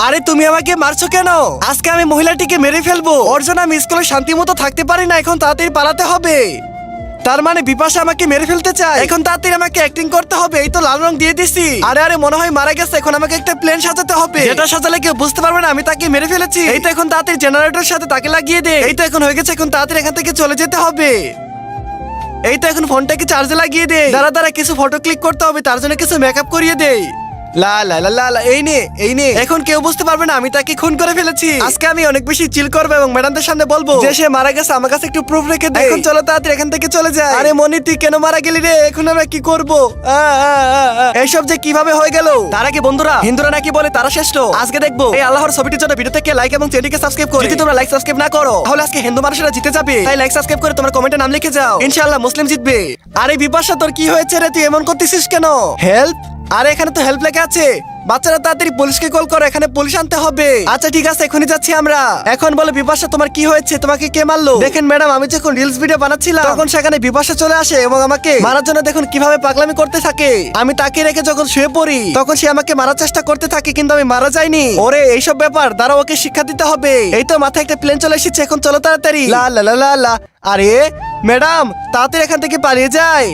আরে তুমি আমাকে মারছো কেন? আজকে আমি মহিলাটিকে মেরে ফেলবো। ওর জন্য আমি স্কুলে শান্তি মতো থাকতে পারি না। এখন তাড়াতাড়ি পালাতে হবে। তার মানে বিপাশা আমাকে মেরে ফেলতে চায়। এখন তাড়াতাড়ি আমাকে অ্যাক্টিং করতে হবে। এই তো লাল রং দিয়ে দিছি। আরে মনে হয় মারা গেছে। এখন আমাকে একটা প্লেন সাজাতে হবে, যেটা সাজালে কেউ বুঝতে পারবে না আমি তাকে মেরে ফেলেছি। এই তো এখন তাড়াতাড়ি জেনারেটরের সাথে তাকে লাগিয়ে দে। এই তো এখন হয়ে গেছে। এখন তাড়াতাড়ি এখান থেকে চলে যেতে হবে। এই তো এখন ফোনটাকে চার্জে লাগিয়ে দে। দাঁড়া কিছু ফটো ক্লিক করতে হবে, তার জন্য কিছু মেকআপ করিয়ে দেই। লা লা লা লা লা, এই নে এখন কেউ বুঝতে পারবে না আমি তাকে খুন করে ফেলেছি। আজকে আমি অনেক বেশি চিল করবো এবং ম্যাডামদের সামনে বলবো যে সে মারা গেছে। আমার কাছে একটু প্রুফ রেখে দে। এখন চলো তাড়াতাড়ি এখান থেকে চলে যাই। আরে মনি, তুই কেন মারা গেলি রে? এখন আমরা কি করবো? এইসব যে কিভাবে হয়ে গেল? তার আগে বন্ধুরা, হিন্দুরা নাকি বলে তারা শ্রেষ্ঠ। আজকে দেখবো এই আল্লাহর ছবিটির জন্য ভিডিও থেকে লাইক এবং চ্যানেলকে সাবস্ক্রাইব করো। যদি তোমরা লাইক সাবস্ক্রাইব না করো তাহলে আজকে হিন্দু মানুষেরা জিতে যাবে। তাই লাইক সাবস্ক্রাইব করে তোমার কমেন্টে নাম লিখে যাও, ইনশাআল্লাহ মুসলিম জিতবে। আরে বিপাশা, তোর কি হয়েছে রে? তুই এমন করতেছিস কেন? হেল্প? আরে এখানে তো হেল্প লেখা আছে। বাচ্চারা তাড়াতাড়ি পুলিশকে কল করো, এখানে পুলিশ আনতে হবে। আচ্ছা ঠিক আছে, এখনই যাচ্ছি আমরা। এখন বলে বিপাশা, তোমার কি হয়েছে? তোমাকে কে মারলো? দেখেন ম্যাডাম, আমি যখন রিলস ভিডিও বানাচ্ছিলাম তখন সেখানে বিপাশা চলে আসে এবং আমাকে মারার জন্য দেখুন কিভাবে পাগলামি করতে থাকে। আমি তাকে রেখে যখন শুয়ে পড়ি তখন সে আমাকে মারার চেষ্টা করতে থাকে, কিন্তু আমি মারা যাইনি। ওরে এইসব ব্যাপার, দ্বারা ওকে শিক্ষা দিতে হবে। এই তো মাথায় একটা প্লেন চলে এসেছে। এখন চলো তাড়াতাড়ি। লা লা লা লা লা। আরে ম্যাডাম, তাড়াতাড়ি এখান থেকে পালিয়ে যায়।